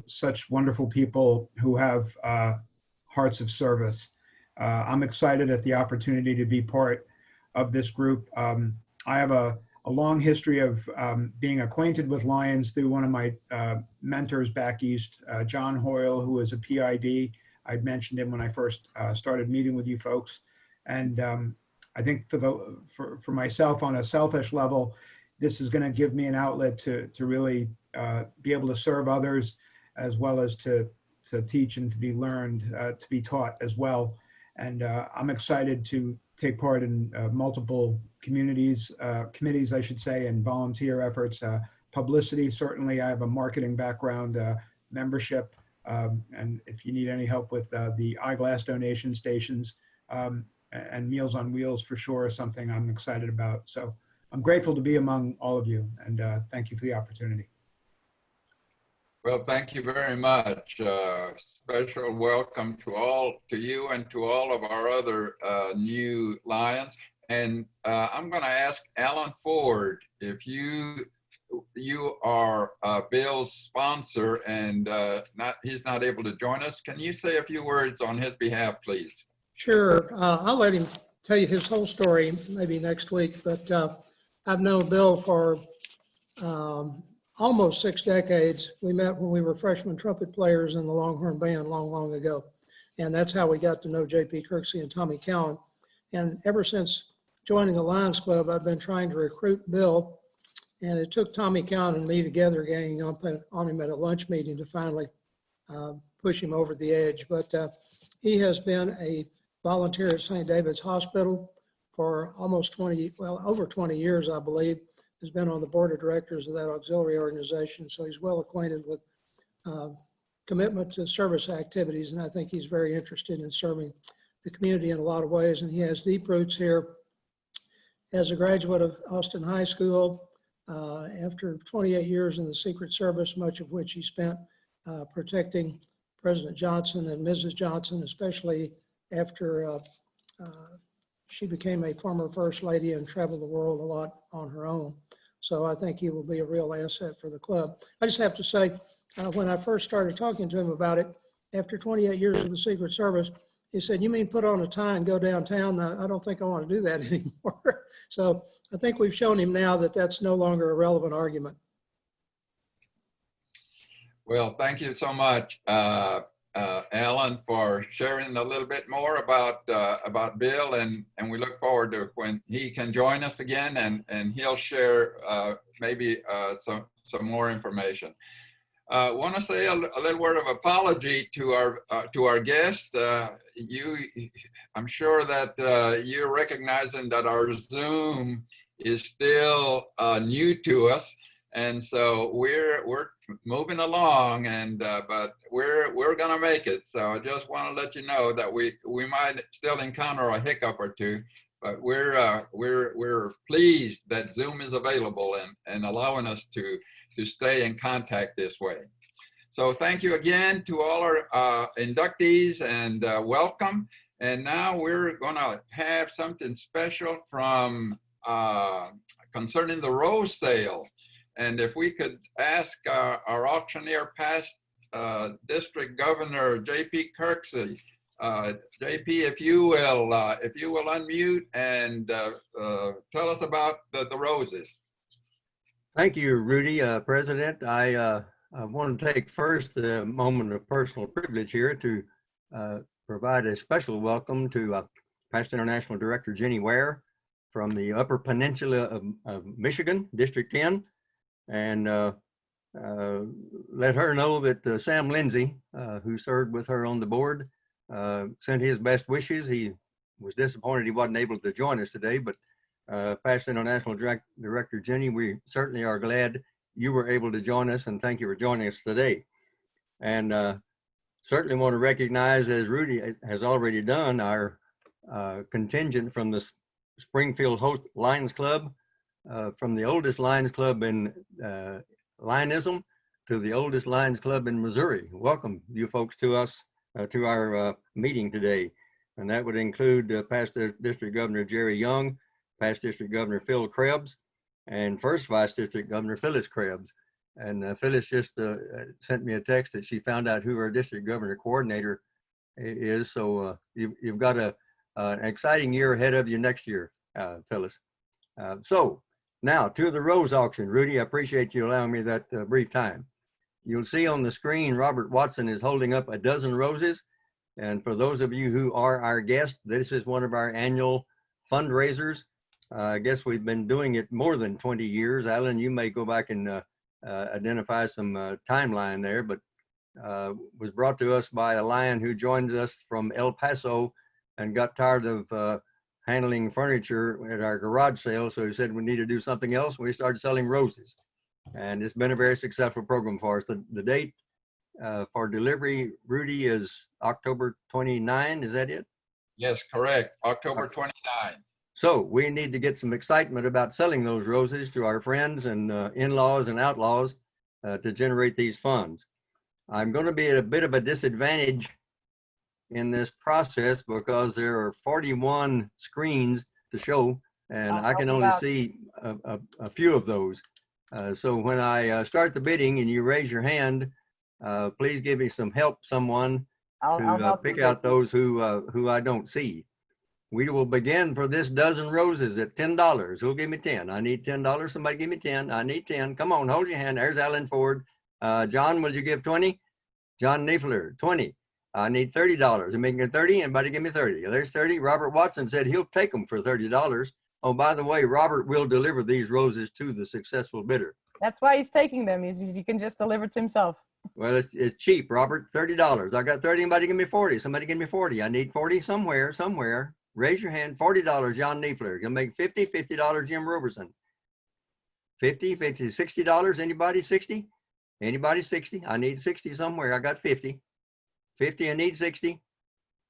such wonderful people who have hearts of service. I'm excited at the opportunity to be part of this group. I have a long history of being acquainted with Lions through one of my mentors back east, John Hoyle, who was a PID. I'd mentioned him when I first started meeting with you folks. And I think for myself on a selfish level, this is going to give me an outlet to really be able to serve others, as well as to teach and to be learned, to be taught as well. And I'm excited to take part in multiple communities, committees, I should say, and volunteer efforts. Publicity, certainly. I have a marketing background, membership, and if you need any help with the eyeglass donation stations and Meals on Wheels, for sure, is something I'm excited about. So I'm grateful to be among all of you, and thank you for the opportunity. Well, thank you very much. Special welcome to you and to all of our other new Lions. And I'm going to ask Alan Ford, if you are Bill's sponsor and he's not able to join us, can you say a few words on his behalf, please? Sure. I'll let him tell you his whole story maybe next week, but I've known Bill for almost 6 decades. We met when we were freshman trumpet players in the Longhorn Band long ago. And that's how we got to know J.P. Kirksey and Tommy Cowan. And ever since joining the Lions Club, I've been trying to recruit Bill. And it took Tommy Cowan and me together ganging on him at a lunch meeting to finally push him over the edge. But he has been a volunteer at St. David's Hospital for almost over 20 years, I believe. Has been on the board of directors of that auxiliary organization, so he's well acquainted with commitment to service activities, and I think he's very interested in serving the community in a lot of ways, and he has deep roots here. As a graduate of Austin High School, after 28 years in the Secret Service, much of which he spent protecting President Johnson and Mrs. Johnson, especially after she became a former First Lady and traveled the world a lot on her own. So I think he will be a real asset for the club. I just have to say, when I first started talking to him about it, after 28 years of the Secret Service, he said, "You mean put on a tie and go downtown?" I don't think I want to do that anymore. So I think we've shown him now that that's no longer a relevant argument. Well, thank you so much, Alan, for sharing a little bit more about Bill, and we look forward to when he can join us again, and he'll share maybe some more information. I want to say a little word of apology to our guest. I'm sure that you're recognizing that our Zoom is still new to us, and so we're moving along, and but we're gonna make it. So I just want to let you know that we might still encounter a hiccup or two, but we're pleased that Zoom is available and allowing us to stay in contact this way. So thank you again to all our inductees, and welcome. And now we're gonna have something special from concerning the rose sale. And if we could ask our auctioneer, past District Governor J.P. Kirksey, J.P., if you will unmute and tell us about the roses. Thank you, Rudy, President. I want to take first a moment of personal privilege here to provide a special welcome to past International Director Jenny Ware from the Upper Peninsula of Michigan, District 10. And let her know that Sam Lindsay, who served with her on the board, sent his best wishes. He was disappointed he wasn't able to join us today, but past International Director Jenny, we certainly are glad you were able to join us, and thank you for joining us today. And certainly want to recognize, as Rudy has already done, our contingent from the Springfield Host Lions Club, from the oldest Lions Club in Lionism to the oldest Lions Club in Missouri. Welcome you folks to us, to our meeting today. And that would include past District Governor Jerry Young, past District Governor Phil Krebs, and first Vice District Governor Phyllis Krebs. And Phyllis just sent me a text that she found out who our district governor coordinator is. So you've got an exciting year ahead of you next year, Phyllis. So now to the rose auction. Rudy, I appreciate you allowing me that brief time. You'll see on the screen, Robert Watson is holding up a dozen roses. And for those of you who are our guests, this is one of our annual fundraisers. I guess we've been doing it more than 20 years. Alan, you may go back and identify some timeline there, but was brought to us by a lion who joined us from El Paso and got tired of handling furniture at our garage sale. So he said we need to do something else. We started selling roses, and it's been a very successful program for us. The date for delivery, Rudy, is October 29. Is that it? Yes, correct. October 29. So we need to get some excitement about selling those roses to our friends and in-laws and outlaws to generate these funds. I'm going to be at a bit of a disadvantage in this process because there are 41 screens to show, and I can only see a few of those. So when I start the bidding and you raise your hand, please give me some help, someone, to pick out those who I don't see. We will begin for this dozen roses at $10. Who'll give me 10? I need $10. Somebody give me 10. I need 10. Come on, hold your hand. There's Alan Ford. John, will you give 20? John Niefler, 20. I need $30. I'm making it 30. Anybody give me 30? There's 30. Robert Watson said he'll take them for $30. Oh, by the way, Robert will deliver these roses to the successful bidder. That's why he's taking them. He can just deliver to himself. Well, it's cheap, Robert. $30. I got 30. Anybody give me 40? Somebody give me 40. I need 40 somewhere. Raise your hand. $40, John Niefler. You'll make 50. $50, Jim Roberson. 50, $60. Anybody 60? Anybody 60? I need 60 somewhere. I got 50. 50, I need 60.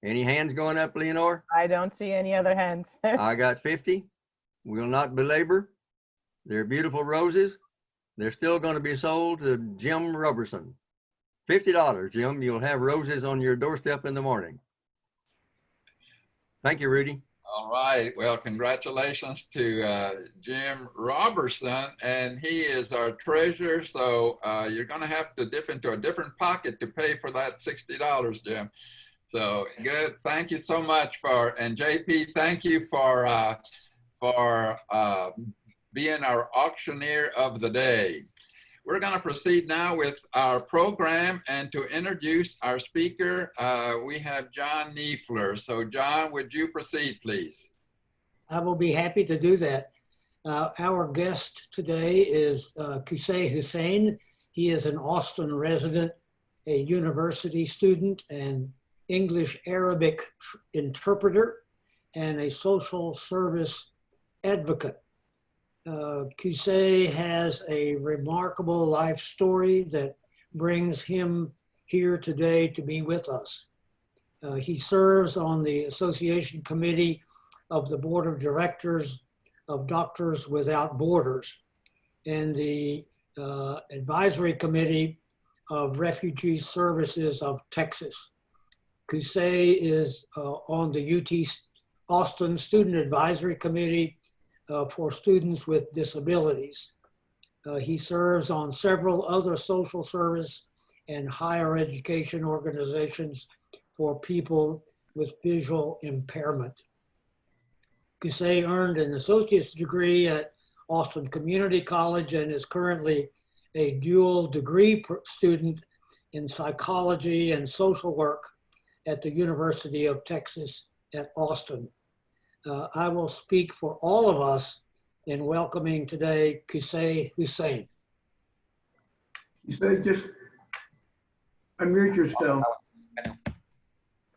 Any hands going up, Leonore? I don't see any other hands. I got 50. We'll not belabor. They're beautiful roses. They're still going to be sold to Jim Roberson. $50, Jim. You'll have roses on your doorstep in the morning. Thank you, Rudy. All right. Well, congratulations to Jim Robertson, and he is our treasurer. So you're going to have to dip into a different pocket to pay for that $60, Jim. So good. Thank you so much and JP, thank you for being our auctioneer of the day. We're going to proceed now with our program, and to introduce our speaker, we have John Niefler. So John, would you proceed, please? I will be happy to do that. Our guest today is Qusay Hussein. He is an Austin resident, a university student, and English-Arabic interpreter, and a social service advocate. Qusay has a remarkable life story that brings him here today to be with us. He serves on the Association Committee of the Board of Directors of Doctors Without Borders and the Advisory Committee of Refugee Services of Texas. Qusay is on the UT Austin Student Advisory Committee for students with disabilities. He serves on several other social service and higher education organizations for people with visual impairment. Qusay earned an associate's degree at Austin Community College and is currently a dual degree student in psychology and social work at the University of Texas at Austin. I will speak for all of us in welcoming today Qusay Hussein. Qusay, just unmute yourself.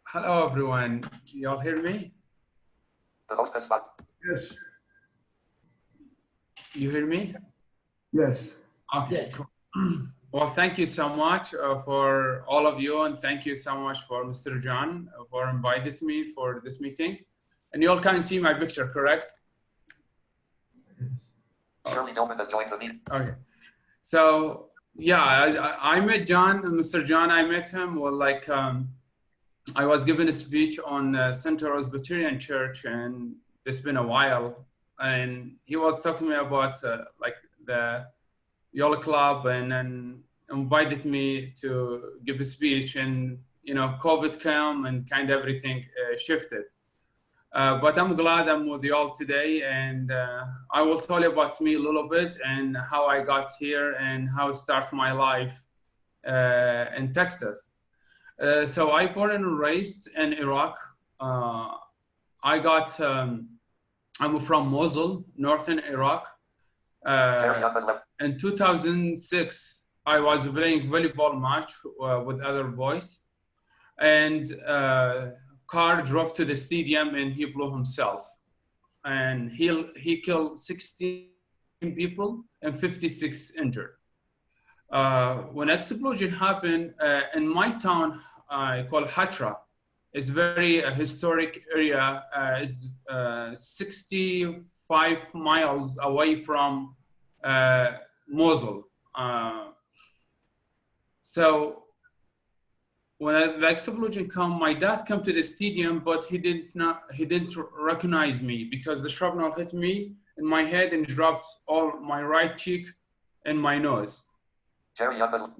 Hello, everyone. Y'all hear me? Yes. You hear me? Yes. Okay, Yes. cool. Well, thank you so much for all of you, and thank you so much for Mr. John for inviting me for this meeting. And you all can see my picture, correct? Shirley Dolman has joined the meeting. Okay. So, yeah, I met John, Mr. John, I met him, well, like, I was giving a speech on Central Presbyterian Church, and it's been a while. And he was talking to me about like the Yola Club and then invited me to give a speech, and COVID came and kind of everything shifted. But I'm glad I'm with you all today, and I will tell you about me a little bit and how I got here and how I started my life in Texas. So I born and raised in Iraq. I'm from Mosul, northern Iraq. In 2006, I was playing volleyball match with other boys, and car drove to the stadium and he blew himself, and he killed 16 people and 56 injured. When explosion happened in my town, I call Hatra. It's very historic area. It's 65 miles away from Mosul. So when the explosion came, my dad came to the stadium, but he didn't recognize me because the shrapnel hit me in my head and dropped all my right cheek and my nose.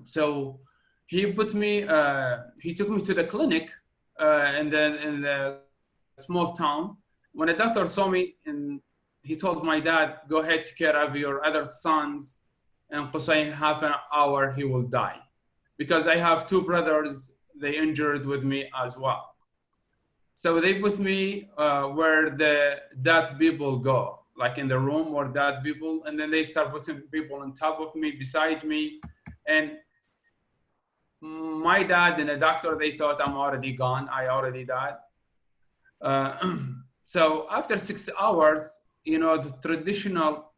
So he took me to the clinic, and then in the small town. When the doctor saw me, and he told my dad, "Go ahead, take care of your other sons, and Qusay, half an hour he will die," because I have two brothers. They injured with me as well. So they put me where the dead people go, like in the room where dead people, and then they start putting people on top of me, beside me. And my dad and the doctor, they thought I'm already gone. I already died. So after 6 hours, the traditional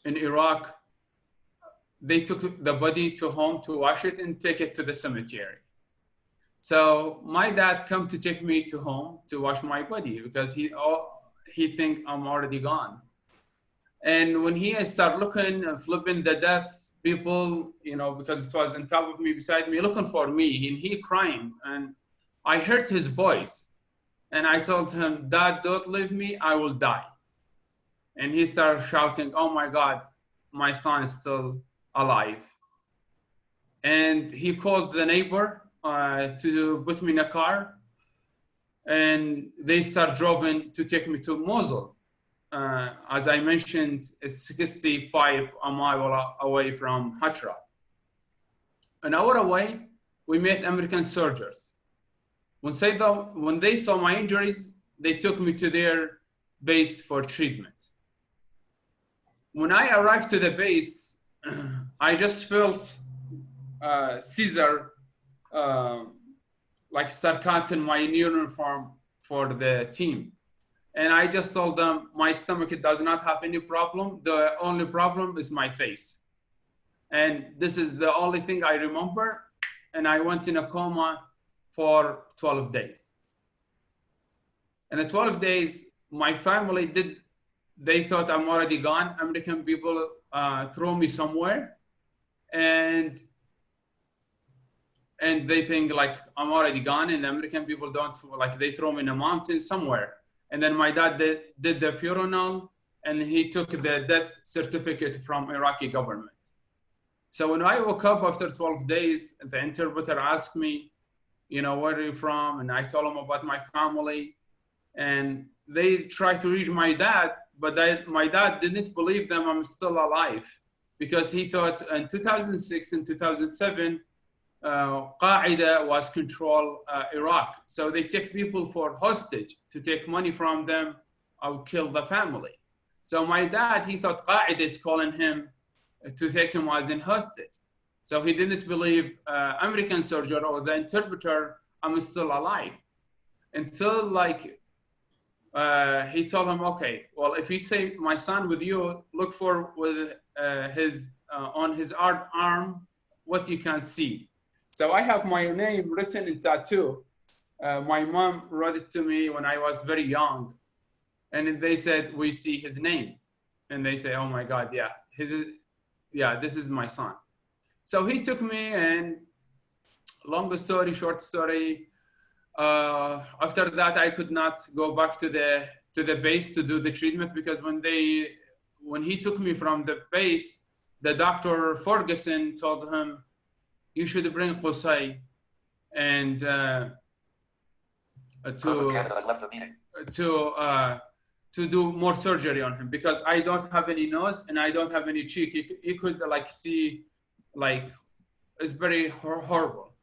in Iraq, they took the body to home to wash it and take it to the cemetery. So my dad come to take me to home to wash my body because he think I'm already gone. And when he started looking and flipping the death people, because it was on top of me, beside me, looking for me, and he crying, and I heard his voice, and I told him, "Dad, don't leave me, I will die." And he started shouting, "Oh my God, my son is still alive." And he called the neighbor to put me in a car, and they start driving to take me to Mosul. As I mentioned, it's 65 miles away from Hatra. An hour away, we met American soldiers. When they saw my injuries, they took me to their base for treatment. When I arrived to the base, I just felt Caesar start cutting my uniform for the team. And I just told them my stomach does not have any problem. The only problem is my face. And this is the only thing I remember. And I went in a coma for 12 days. And in 12 days, my family they thought I'm already gone. American people threw me somewhere. And they think like I'm already gone, and the American people don't, they throw me in a mountain somewhere. And then my dad did the funeral, and he took the death certificate from Iraqi government. So when I woke up after 12 days, the interpreter asked me, where are you from? And I told him about my family. And they tried to reach my dad, but my dad didn't believe them I'm still alive, because he thought in 2006 and 2007, Qaeda was control Iraq. So they take people for hostage to take money from them or kill the family. So my dad, he thought Qaeda is calling him to take him as in hostage. So he didn't believe American soldier or the interpreter, I'm still alive. Until he told him, okay, well, if you say my son with you, look for with on his arm, what you can see. So I have my name written in tattoo. My mom wrote it to me when I was very young. And they said, we see his name. And they say, oh my God, this is my son. So he took me, and long story, short story, after that, I could not go back to the base to do the treatment, because when he took me from the base, the Dr. Ferguson told him, you should bring Qusay and Canada has left the meeting. to do more surgery on him, because I don't have any nose and I don't have any cheek. You could like see, like, it's very horrible.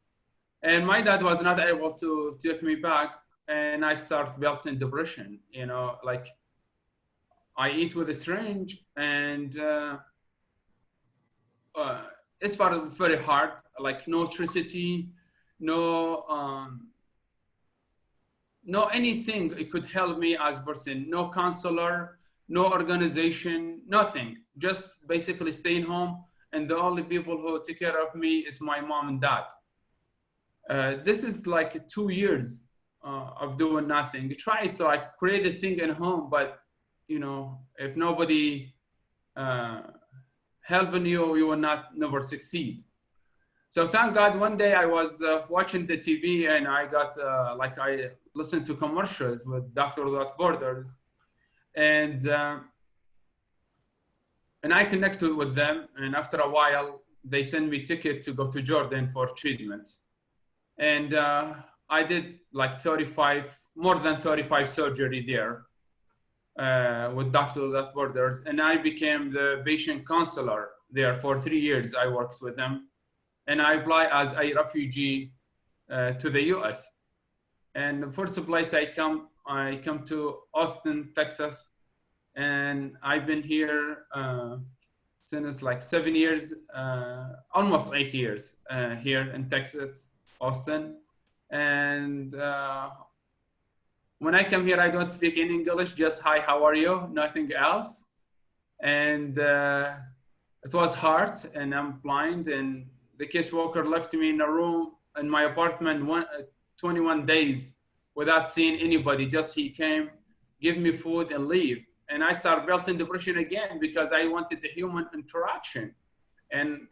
And my dad was not able to take me back, and I start built-in depression. You know, like I eat with a syringe, and it's very hard. Like no electricity, no anything it could help me as person. No counselor, no organization, nothing. Just basically staying home, and the only people who take care of me is my mom and dad. This is like 2 years of doing nothing. You try to like create a thing at home, but you know, if nobody helping you, you will never succeed. So thank God, one day I was watching the TV, and I got I listened to commercials with Doctors Without Borders, and I connected with them. And after a while, they sent me a ticket to go to Jordan for treatment. And I did like more than 35 surgery there with Doctors Without Borders. And I became the patient counselor there for 3 years. I worked with them. And I applied as a refugee to the US. And the first place I come to Austin, Texas. And I've been here since like 7 years, almost 8 years here in Texas, Austin. And when I come here, I don't speak in English, just hi, how are you? Nothing else. And it was hard, and I'm blind, and the caseworker left me in a room in my apartment 21 days without seeing anybody. Just he came, give me food and leave. And I started built-in depression again because I wanted a human interaction. And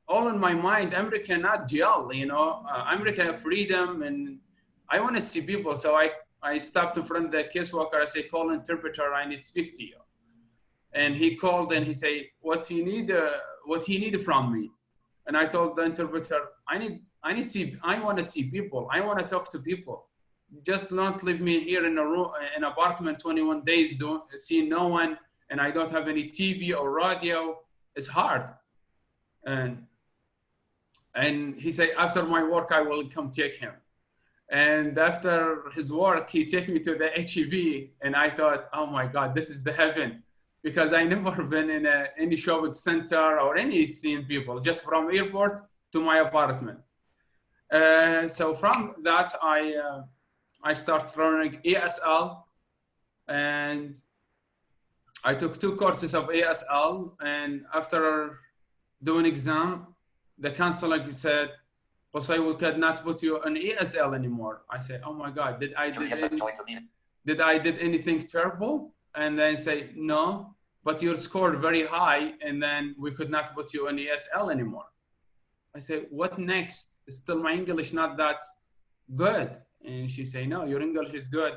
all in my mind, America not jail, you know, America freedom, and I want to see people. So I stopped in front of the caseworker. I say, call interpreter, I need to speak to you. And he called and he said, what he need from me? And I told the interpreter, I want to see people. I want to talk to people. Just don't leave me here in a room, an apartment 21 days, don't see no one, and I don't have any TV or radio. It's hard. And he said, after my work, I will come take him. And after his work, he took me to the HEB, and I thought, oh my God, this is the heaven. Because I never been in any shopping center or any seeing people, just from airport to my apartment. So from that, I started learning ASL, and I took 2 courses of ASL. And after doing exam, the counselor said, Qusay, we could not put you on ASL anymore. I said, oh my God, did I did anything terrible? And then say, no, but you scored very high, and then we could not put you on ASL anymore. I said, what next? Still my English not that good. And she say, no, your English is good.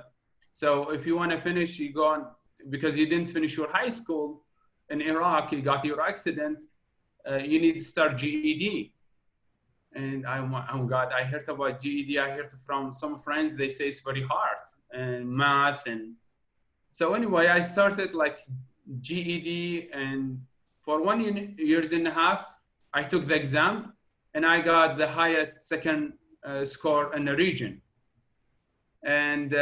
So if you want to finish, you go on, because you didn't finish your high school in Iraq, you got your accident, you need to start GED. And oh God, I heard about GED. I heard from some friends, they say it's very hard, and math. And so anyway, I started like GED, and for 1.5 years, I took the exam, and I got the highest second score in the region. And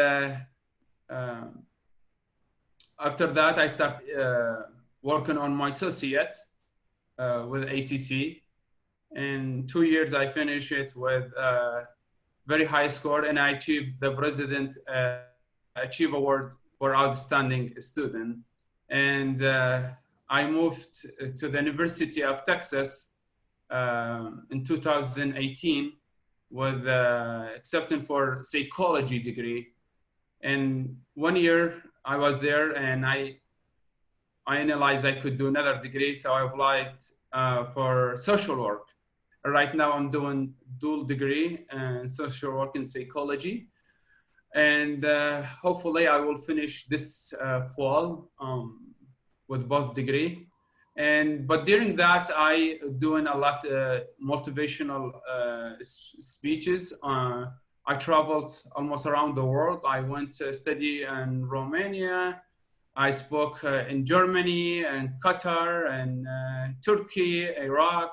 after that, I started working on my associates with ACC. In 2 years, I finished it with a very high score, and I achieved the President Achieve Award for Outstanding Student. And I moved to the University of Texas in 2018 with acceptance for psychology degree. And 1 year I was there, and I analyzed I could do another degree, so I applied for social work. Right now I'm doing dual degree in social work and psychology. And hopefully I will finish this fall with both degree. But during that, I doing a lot motivational speeches. I traveled almost around the world. I went to study in Romania. I spoke in Germany and Qatar and Turkey, Iraq.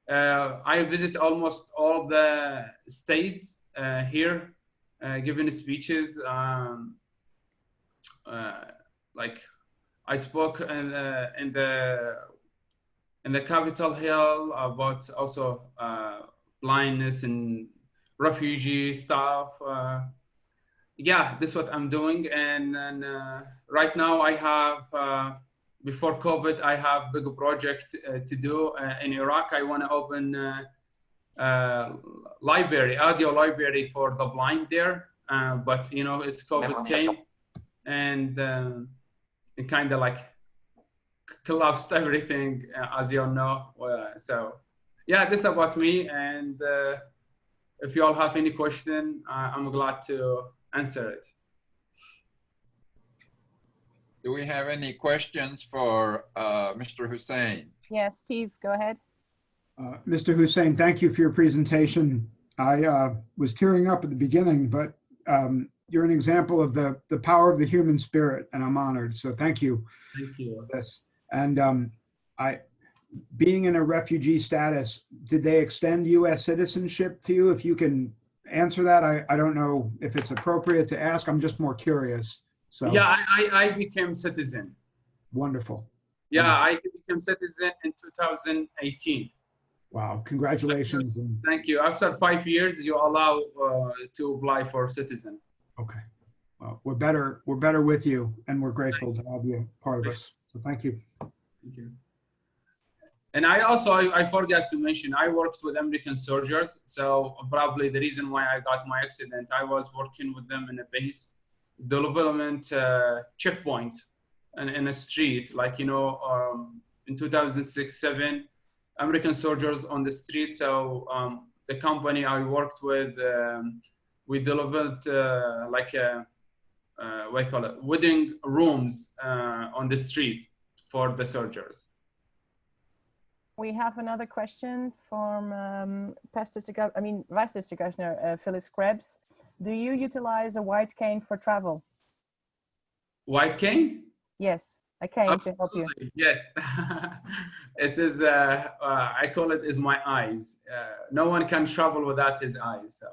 I visit almost all the states here, giving speeches. Like I spoke in the Capitol Hill about also blindness and refugee stuff. Yeah, this is what I'm doing. And right now I have, before COVID, I have big project to do in Iraq. I want to open library, audio library for the blind there. But you know, it's COVID came and it kind of like collapsed everything, as you all know. So yeah, this is about me. And if you all have any question, I'm glad to answer it. Do we have any questions for Mr. Hussein? Yes, Steve, go ahead. Mr. Hussein, thank you for your presentation. I was tearing up at the beginning, but you're an example of the power of the human spirit, and I'm honored. So thank you. Thank you. For this. And being in a refugee status, did they extend U.S. citizenship to you? If you can answer that, I don't know if it's appropriate to ask. I'm just more curious. So yeah, I became citizen. Wonderful. Yeah, I became citizen in 2018. Wow, congratulations. And thank you. After 5 years, you allow to apply for citizen. Okay. Well, we're better with you, and we're grateful to have you part of us. So thank you. Thank you. And I also, I forgot to mention, I worked with American soldiers. So probably the reason why I got my accident, I was working with them in a base development checkpoint and in a street, like, you know, in 2006-07, American soldiers on the street. So the company I worked with, we delivered like what do you call it, wedding rooms on the street for the soldiers. We have another question from Vice District Commissioner Phyllis Krebs. Do you utilize a white cane for travel? White cane? Yes, a cane. Absolutely. To help you. Yes. It is, I call it is my eyes. No one can travel without his eyes. So.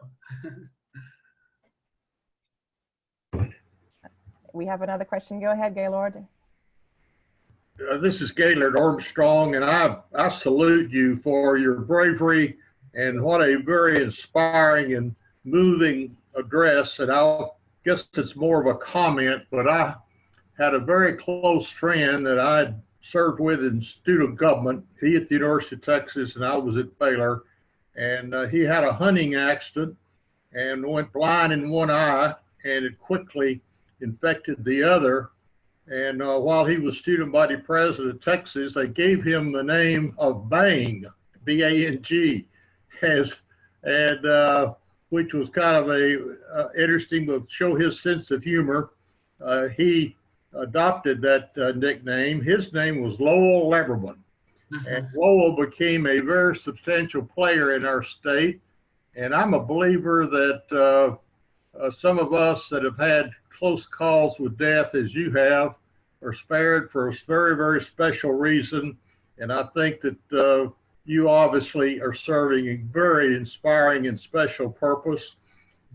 We have another question. Go ahead, Gaylord. This is Gaylord Armstrong, and I salute you for your bravery and what a very inspiring and moving address. And I guess it's more of a comment, but I had a very close friend that I served with in student government. He at the University of Texas, and I was at Baylor. And he had a hunting accident and went blind in one eye, and it quickly infected the other. And while he was student body president of Texas, they gave him the name of Bang, B-A-N-G, which was kind of a interesting to show his sense of humor. He adopted that nickname. His name was Lowell Leberman. And Lowell became a very substantial player in our state. And I'm a believer that some of us that have had close calls with death, as you have, are spared for a very, very special reason. And I think that you obviously are serving a very inspiring and special purpose.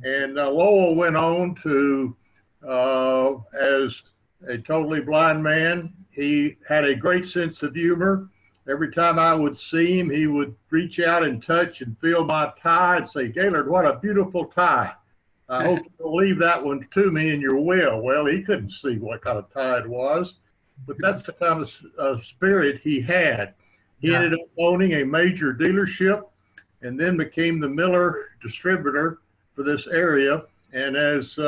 And Lowell went on to, as a totally blind man, he had a great sense of humor. Every time I would see him, he would reach out and touch and feel my tie and say, "Gaylord, what a beautiful tie. I hope you'll leave that one to me in your will." Well, he couldn't see what kind of tie it was, but that's the kind of spirit he had. He ended up owning a major dealership and then became the Miller distributor for this area. And as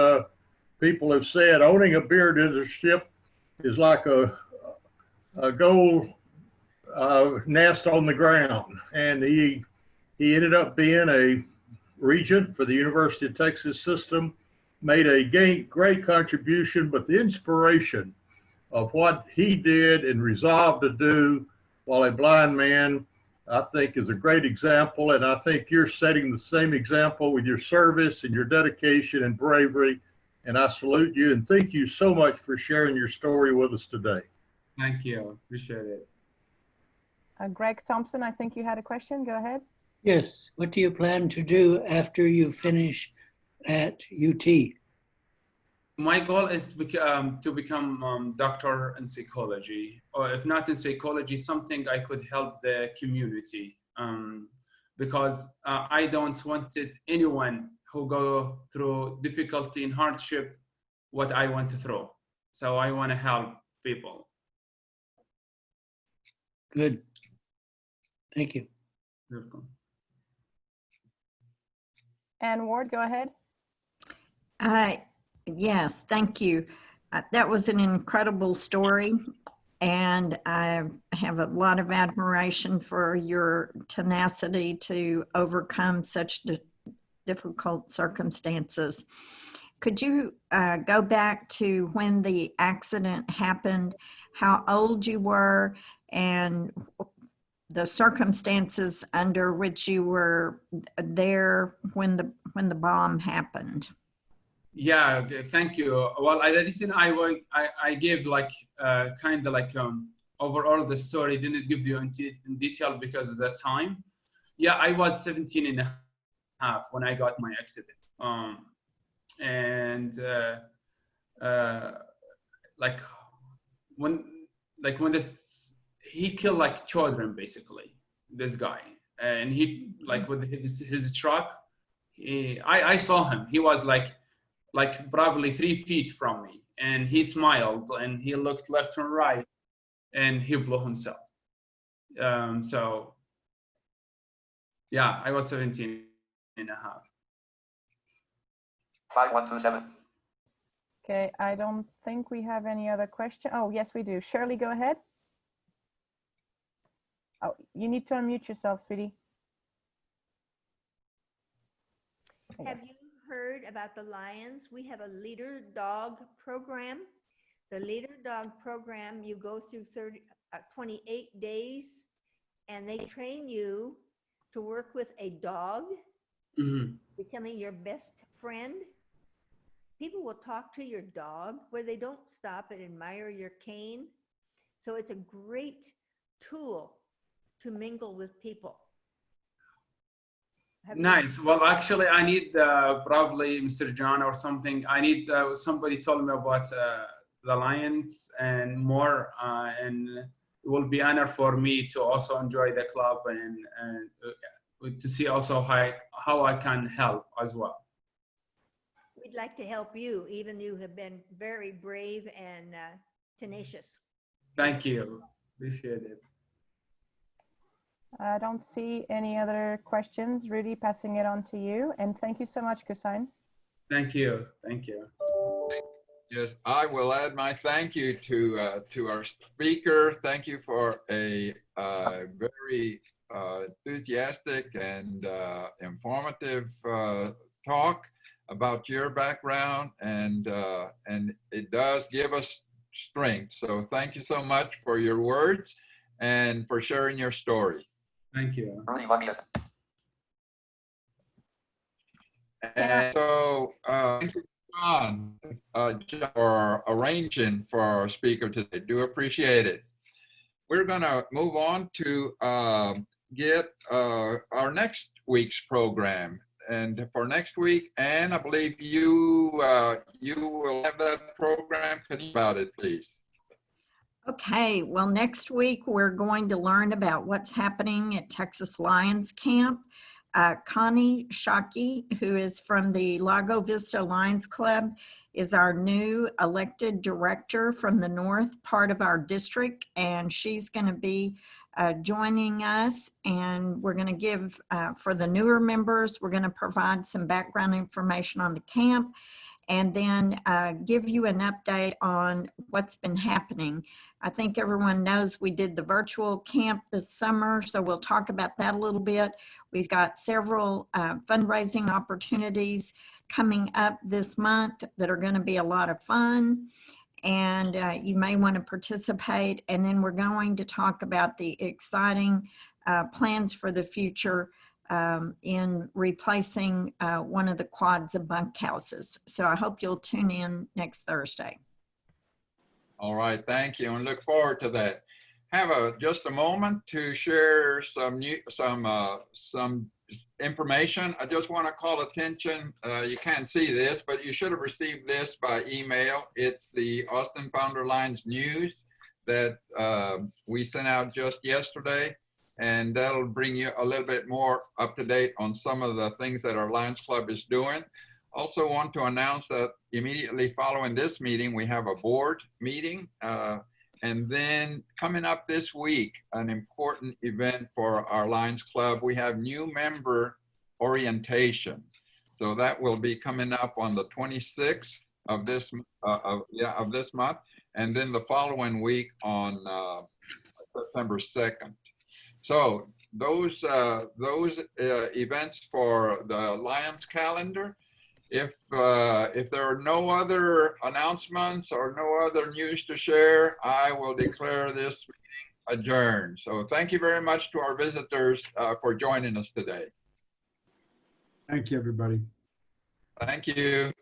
people have said, owning a beer dealership is like a gold nest on the ground. And he ended up being a regent for the University of Texas system, made a great contribution, but the inspiration of what he did and resolved to do while a blind man, I think, is a great example. And I think you're setting the same example with your service and your dedication and bravery. And I salute you and thank you so much for sharing your story with us today. Thank you. Appreciate it. Greg Thompson, I think you had a question. Go ahead. Yes. What do you plan to do after you finish at UT? My goal is to become doctor in psychology, or if not in psychology, something I could help the community. Because I don't want anyone who go through difficulty and hardship what I went through. So I want to help people. Good. Thank you. You're welcome. And Ward, go ahead. Yes, thank you. That was an incredible story, and I have a lot of admiration for your tenacity to overcome such difficult circumstances. Could you go back to when the accident happened, how old you were, and the circumstances under which you were there when the bomb happened? Yeah, thank you. Well, the reason I gave like kind of like overall the story, didn't give you in detail because of the time. Yeah, I was 17 and a half when I got my accident. Like when this, he killed like children basically, this guy, and he like with his truck. I saw him. He was like probably 3 feet from me, and he smiled and he looked left and right, and he blew himself. So yeah, I was 17 and a half. 5127. Okay, I don't think we have any other question. Oh, yes, we do. Shirley, go ahead. Oh, you need to unmute yourself, sweetie. Have you heard about the Lions? We have a leader dog program. The leader dog program, you go through 28 days, and they train you to work with a dog, becoming your best friend. People will talk to your dog where they don't stop and admire your cane. So it's a great tool to mingle with people. Nice. Well, actually, I need probably Mr. John or something. I need somebody told me about the Lions and more, and it will be an honor for me to also enjoy the club and to see also how I can help as well. We'd like to help you, even you have been very brave and tenacious. Thank you. Appreciate it. I don't see any other questions. Rudy, passing it on to you. And thank you so much, Qusay. Thank you. Thank you. Yes, I will add my thank you to our speaker. Thank you for a very enthusiastic and informative talk about your background, and it does give us strength. So thank you so much for your words and for sharing your story. Thank you. And so thank you, John, for arranging for our speaker today. Do appreciate it. We're going to move on to get our next week's program. And for next week, Anne, I believe you will have that program. Can you about it, please? Okay, well, next week we're going to learn about what's happening at Texas Lions Camp. Connie Shockey, who is from the Lago Vista Lions Club, is our new elected director from the north part of our district, and she's going to be joining us, and we're going to give, for the newer members, we're going to provide some background information on the camp, and then give you an update on what's been happening. I think everyone knows we did the virtual camp this summer, so we'll talk about that a little bit. We've got several fundraising opportunities coming up this month that are going to be a lot of fun. and you may want to participate. And then we're going to talk about the exciting plans for the future in replacing one of the quads of bunkhouses. So I hope you'll tune in next Thursday. All right, thank you, and look forward to that. Have just a moment to share some information. I just want to call attention. You can't see this, but you should have received this by email. It's the Austin Founder Alliance news that we sent out just yesterday, and that'll bring you a little bit more up to date on some of the things that our Lions Club is doing. Also want to announce that immediately following this meeting, we have a board meeting. And then coming up this week, an important event for our Lions Club, we have new member orientation. So that will be coming up on the 26th of this month, and then the following week on September 2nd. So those events for the Lions calendar. If there are no other announcements or no other news to share, I will declare this meeting adjourned. So thank you very much to our visitors for joining us today. Thank you, everybody. Thank you.